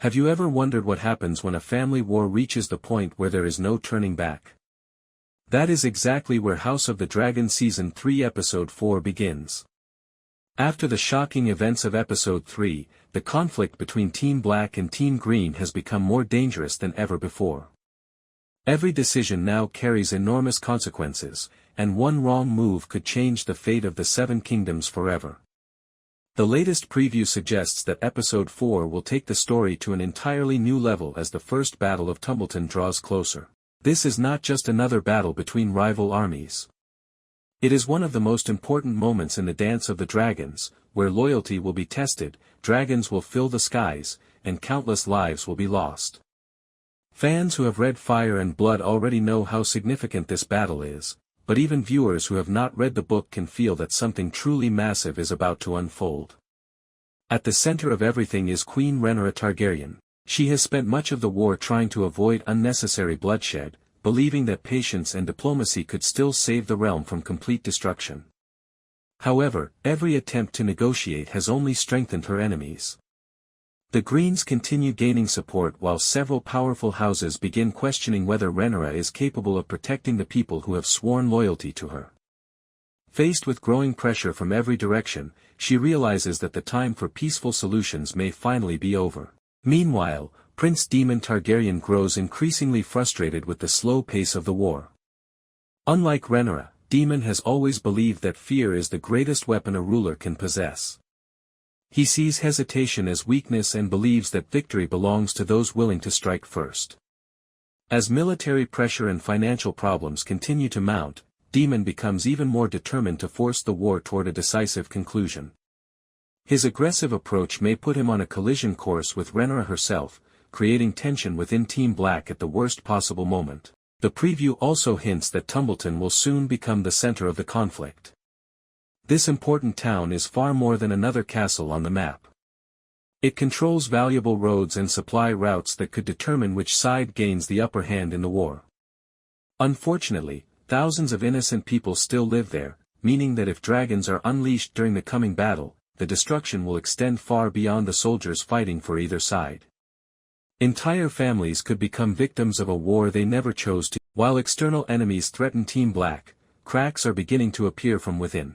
Have you ever wondered what happens when a family war reaches the point where there is no turning back? That is exactly where House of the Dragon Season 3 Episode 4 begins. After the shocking events of Episode 3, the conflict between Team Black and Team Green has become more dangerous than ever before. Every decision now carries enormous consequences, and one wrong move could change the fate of the Seven Kingdoms forever. The latest preview suggests that Episode 4 will take the story to an entirely new level as the first Battle of Tumbleton draws closer. This is not just another battle between rival armies. It is one of the most important moments in the Dance of the Dragons, where loyalty will be tested, dragons will fill the skies, and countless lives will be lost. Fans who have read Fire and Blood already know how significant this battle is, but even viewers who have not read the book can feel that something truly massive is about to unfold. At the center of everything is Queen Rhaenyra Targaryen. She has spent much of the war trying to avoid unnecessary bloodshed, believing that patience and diplomacy could still save the realm from complete destruction. However, every attempt to negotiate has only strengthened her enemies. The Greens continue gaining support while several powerful houses begin questioning whether Rhaenyra is capable of protecting the people who have sworn loyalty to her. Faced with growing pressure from every direction, she realizes that the time for peaceful solutions may finally be over. Meanwhile, Prince Daemon Targaryen grows increasingly frustrated with the slow pace of the war. Unlike Rhaenyra, Daemon has always believed that fear is the greatest weapon a ruler can possess. He sees hesitation as weakness and believes that victory belongs to those willing to strike first. As military pressure and financial problems continue to mount, Daemon becomes even more determined to force the war toward a decisive conclusion. His aggressive approach may put him on a collision course with Rhaenyra herself, creating tension within Team Black at the worst possible moment. The preview also hints that Tumbleton will soon become the center of the conflict. This important town is far more than another castle on the map. It controls valuable roads and supply routes that could determine which side gains the upper hand in the war. Unfortunately, thousands of innocent people still live there, meaning that if dragons are unleashed during the coming battle, the destruction will extend far beyond the soldiers fighting for either side. Entire families could become victims of a war they never chose to. While external enemies threaten Team Black, cracks are beginning to appear from within.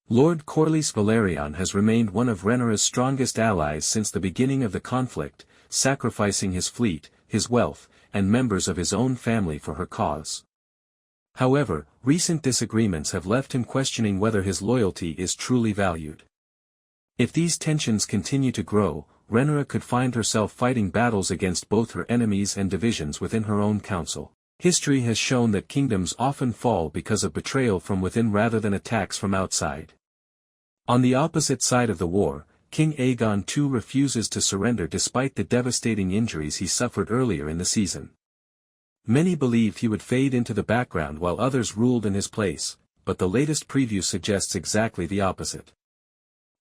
Lord Corlys Velaryon has remained one of Rhaenyra's strongest allies since the beginning of the conflict, sacrificing his fleet, his wealth, and members of his own family for her cause. However, recent disagreements have left him questioning whether his loyalty is truly valued. If these tensions continue to grow, Rhaenyra could find herself fighting battles against both her enemies and divisions within her own council. History has shown that kingdoms often fall because of betrayal from within rather than attacks from outside. On the opposite side of the war, King Aegon II refuses to surrender despite the devastating injuries he suffered earlier in the season. Many believed he would fade into the background while others ruled in his place, but the latest preview suggests exactly the opposite.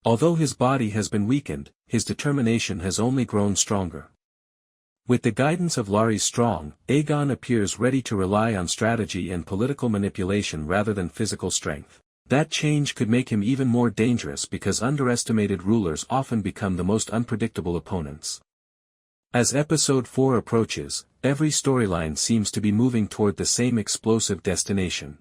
Although his body has been weakened, his determination has only grown stronger. With the guidance of Larys Strong, Aegon appears ready to rely on strategy and political manipulation rather than physical strength. That change could make him even more dangerous because underestimated rulers often become the most unpredictable opponents. As Episode 4 approaches, every storyline seems to be moving toward the same explosive destination.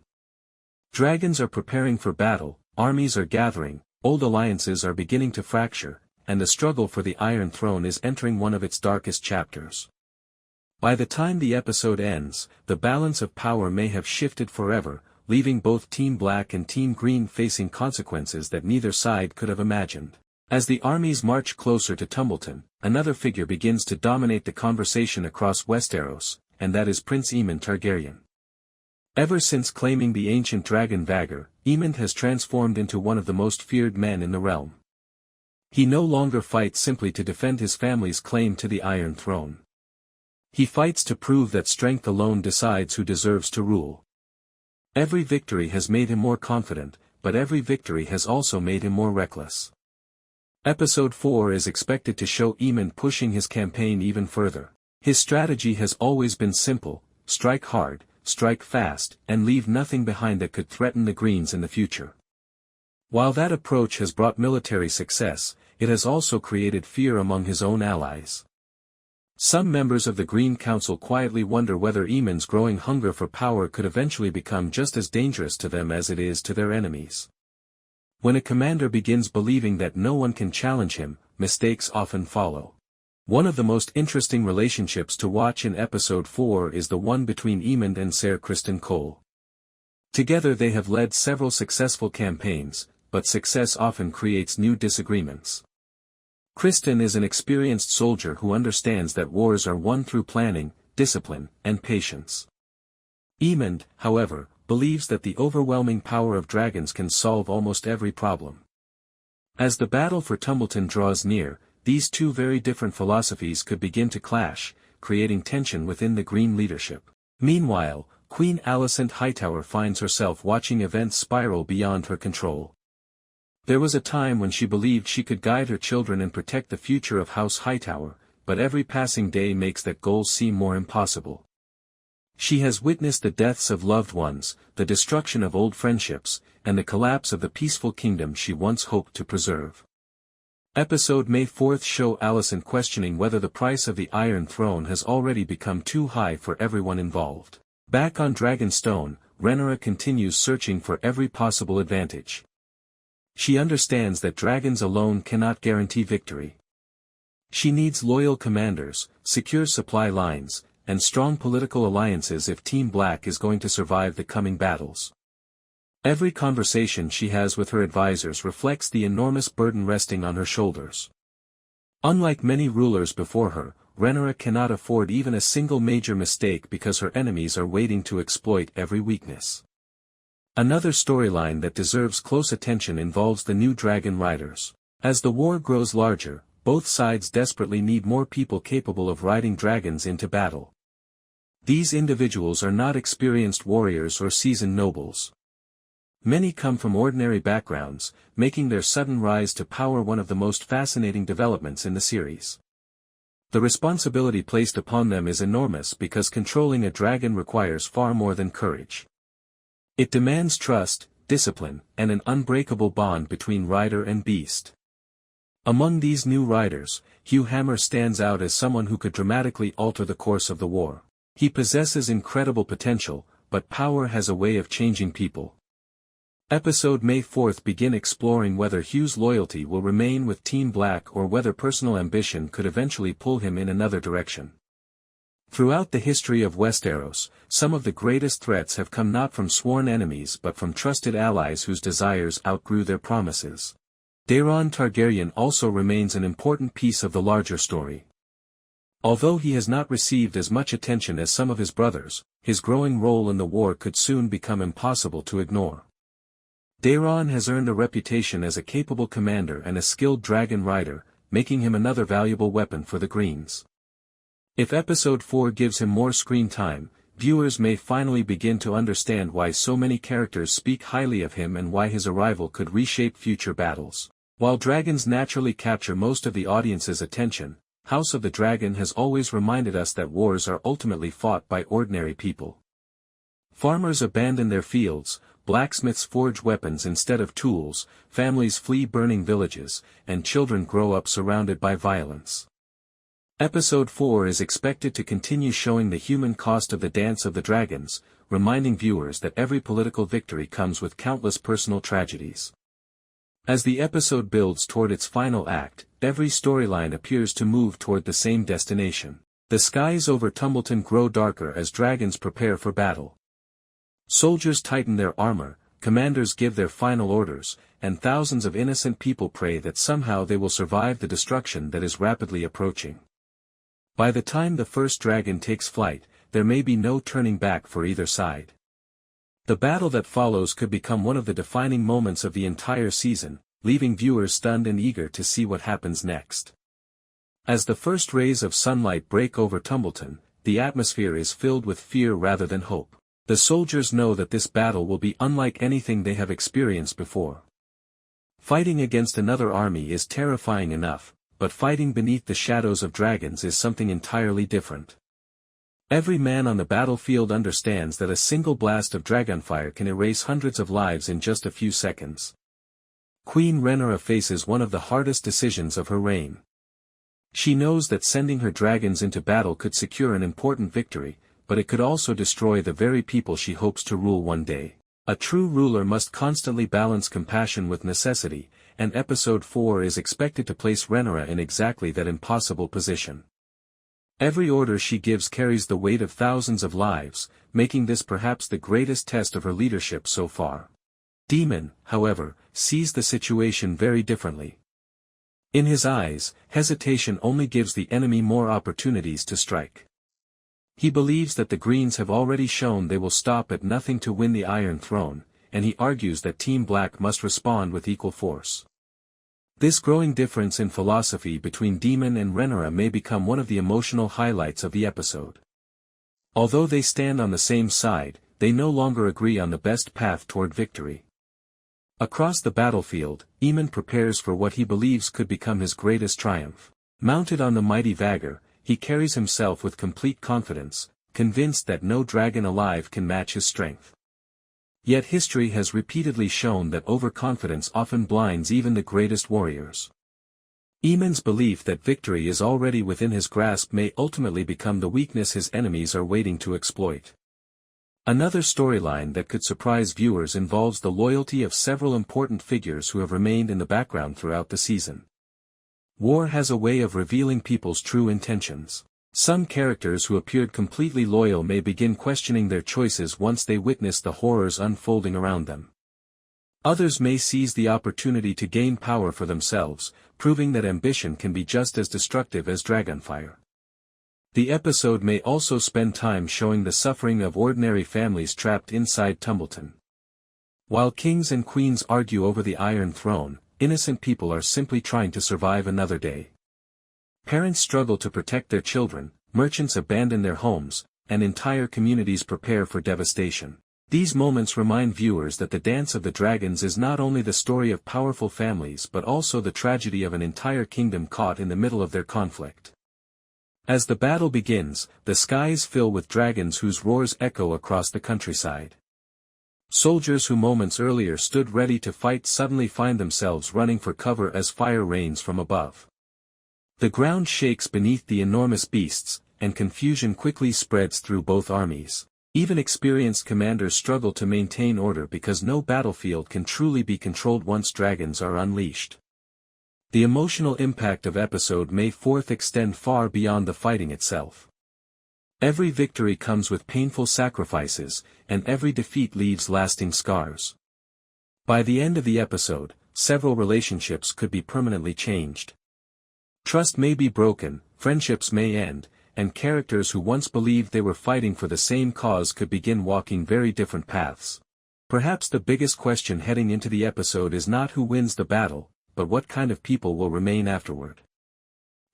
Dragons are preparing for battle, armies are gathering, old alliances are beginning to fracture, and the struggle for the Iron Throne is entering one of its darkest chapters. By the time the episode ends, the balance of power may have shifted forever, leaving both Team Black and Team Green facing consequences that neither side could have imagined. As the armies march closer to Tumbleton, another figure begins to dominate the conversation across Westeros, and that is Prince Aemond Targaryen. Ever since claiming the ancient dragon Vhagar, Aemond has transformed into one of the most feared men in the realm. He no longer fights simply to defend his family's claim to the Iron Throne. He fights to prove that strength alone decides who deserves to rule. Every victory has made him more confident, but every victory has also made him more reckless. Episode 4 is expected to show Aemond pushing his campaign even further. His strategy has always been simple: strike hard, strike fast, and leave nothing behind that could threaten the Greens in the future. While that approach has brought military success, it has also created fear among his own allies. Some members of the Green Council quietly wonder whether Aemond's growing hunger for power could eventually become just as dangerous to them as it is to their enemies. When a commander begins believing that no one can challenge him, mistakes often follow. One of the most interesting relationships to watch in Episode 4 is the one between Aemond and Ser Criston Cole. Together they have led several successful campaigns, but success often creates new disagreements. Criston is an experienced soldier who understands that wars are won through planning, discipline, and patience. Aemond, however, believes that the overwhelming power of dragons can solve almost every problem. As the battle for Tumbleton draws near, these two very different philosophies could begin to clash, creating tension within the Green leadership. Meanwhile, Queen Alicent Hightower finds herself watching events spiral beyond her control. There was a time when she believed she could guide her children and protect the future of House Hightower, but every passing day makes that goal seem more impossible. She has witnessed the deaths of loved ones, the destruction of old friendships, and the collapse of the peaceful kingdom she once hoped to preserve. Episode May 4th show Alicent questioning whether the price of the Iron Throne has already become too high for everyone involved. Back on Dragonstone, Rhaenyra continues searching for every possible advantage. She understands that dragons alone cannot guarantee victory. She needs loyal commanders, secure supply lines, and strong political alliances if Team Black is going to survive the coming battles. Every conversation she has with her advisors reflects the enormous burden resting on her shoulders. Unlike many rulers before her, Rhaenyra cannot afford even a single major mistake because her enemies are waiting to exploit every weakness. Another storyline that deserves close attention involves the new dragon riders. As the war grows larger, both sides desperately need more people capable of riding dragons into battle. These individuals are not experienced warriors or seasoned nobles. Many come from ordinary backgrounds, making their sudden rise to power one of the most fascinating developments in the series. The responsibility placed upon them is enormous because controlling a dragon requires far more than courage. It demands trust, discipline, and an unbreakable bond between rider and beast. Among these new riders, Hugh Hammer stands out as someone who could dramatically alter the course of the war. He possesses incredible potential, but power has a way of changing people. Episode May 4th begin exploring whether Hugh's loyalty will remain with Team Black or whether personal ambition could eventually pull him in another direction. Throughout the history of Westeros, some of the greatest threats have come not from sworn enemies but from trusted allies whose desires outgrew their promises. Daemon Targaryen also remains an important piece of the larger story. Although he has not received as much attention as some of his brothers, his growing role in the war could soon become impossible to ignore. Daemon has earned a reputation as a capable commander and a skilled dragon rider, making him another valuable weapon for the Greens. If Episode 4 gives him more screen time, viewers may finally begin to understand why so many characters speak highly of him and why his arrival could reshape future battles. While dragons naturally capture most of the audience's attention, House of the Dragon has always reminded us that wars are ultimately fought by ordinary people. Farmers abandon their fields, blacksmiths forge weapons instead of tools, families flee burning villages, and children grow up surrounded by violence. Episode 4 is expected to continue showing the human cost of the Dance of the Dragons, reminding viewers that every political victory comes with countless personal tragedies. As the episode builds toward its final act, every storyline appears to move toward the same destination. The skies over Tumbleton grow darker as dragons prepare for battle. Soldiers tighten their armor, commanders give their final orders, and thousands of innocent people pray that somehow they will survive the destruction that is rapidly approaching. By the time the first dragon takes flight, there may be no turning back for either side. The battle that follows could become one of the defining moments of the entire season, leaving viewers stunned and eager to see what happens next. As the first rays of sunlight break over Tumbleton, the atmosphere is filled with fear rather than hope. The soldiers know that this battle will be unlike anything they have experienced before. Fighting against another army is terrifying enough, but fighting beneath the shadows of dragons is something entirely different. Every man on the battlefield understands that a single blast of dragonfire can erase hundreds of lives in just a few seconds. Queen Rhaenyra faces one of the hardest decisions of her reign. She knows that sending her dragons into battle could secure an important victory, but it could also destroy the very people she hopes to rule one day. A true ruler must constantly balance compassion with necessity, and Episode 4 is expected to place Rhaenyra in exactly that impossible position. Every order she gives carries the weight of thousands of lives, making this perhaps the greatest test of her leadership so far. Daemon, however, sees the situation very differently. In his eyes, hesitation only gives the enemy more opportunities to strike. He believes that the Greens have already shown they will stop at nothing to win the Iron Throne, and he argues that Team Black must respond with equal force. This growing difference in philosophy between Daemon and Rhaenyra may become one of the emotional highlights of the episode. Although they stand on the same side, they no longer agree on the best path toward victory. Across the battlefield, Aemond prepares for what he believes could become his greatest triumph. Mounted on the mighty Vhagar, he carries himself with complete confidence, convinced that no dragon alive can match his strength. Yet history has repeatedly shown that overconfidence often blinds even the greatest warriors. Aemond's belief that victory is already within his grasp may ultimately become the weakness his enemies are waiting to exploit. Another storyline that could surprise viewers involves the loyalty of several important figures who have remained in the background throughout the season. War has a way of revealing people's true intentions. Some characters who appeared completely loyal may begin questioning their choices once they witness the horrors unfolding around them. Others may seize the opportunity to gain power for themselves, proving that ambition can be just as destructive as dragonfire. The episode may also spend time showing the suffering of ordinary families trapped inside Tumbleton. While kings and queens argue over the Iron Throne, innocent people are simply trying to survive another day. Parents struggle to protect their children, merchants abandon their homes, and entire communities prepare for devastation. These moments remind viewers that the Dance of the Dragons is not only the story of powerful families but also the tragedy of an entire kingdom caught in the middle of their conflict. As the battle begins, the skies fill with dragons whose roars echo across the countryside. Soldiers who moments earlier stood ready to fight suddenly find themselves running for cover as fire rains from above. The ground shakes beneath the enormous beasts, and confusion quickly spreads through both armies. Even experienced commanders struggle to maintain order because no battlefield can truly be controlled once dragons are unleashed. The emotional impact of Episode May 4 extend far beyond the fighting itself. Every victory comes with painful sacrifices, and every defeat leaves lasting scars. By the end of the episode, several relationships could be permanently changed. Trust may be broken, friendships may end, and characters who once believed they were fighting for the same cause could begin walking very different paths. Perhaps the biggest question heading into the episode is not who wins the battle, but what kind of people will remain afterward.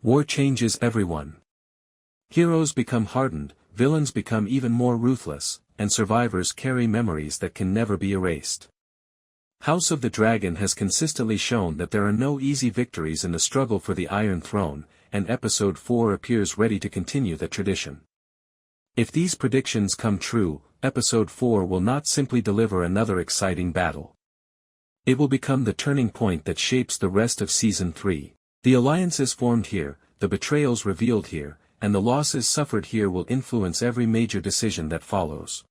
War changes everyone. Heroes become hardened, villains become even more ruthless, and survivors carry memories that can never be erased. House of the Dragon has consistently shown that there are no easy victories in the struggle for the Iron Throne, and Episode 4 appears ready to continue that tradition. If these predictions come true, Episode 4 will not simply deliver another exciting battle. It will become the turning point that shapes the rest of Season 3. The alliances formed here, the betrayals revealed here, and the losses suffered here will influence every major decision that follows.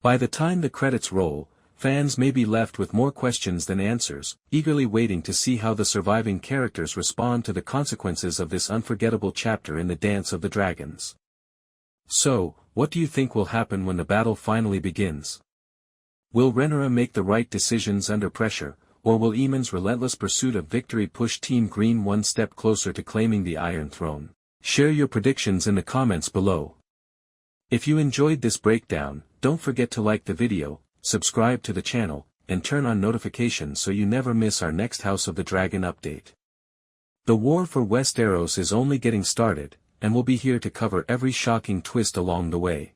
By the time the credits roll, fans may be left with more questions than answers, eagerly waiting to see how the surviving characters respond to the consequences of this unforgettable chapter in the Dance of the Dragons. So, what do you think will happen when the battle finally begins? Will Rhaenyra make the right decisions under pressure, or will Aemond's relentless pursuit of victory push Team Green one step closer to claiming the Iron Throne? Share your predictions in the comments below. If you enjoyed this breakdown, don't forget to like the video, subscribe to the channel, and turn on notifications so you never miss our next House of the Dragon update. The war for Westeros is only getting started, and we'll be here to cover every shocking twist along the way.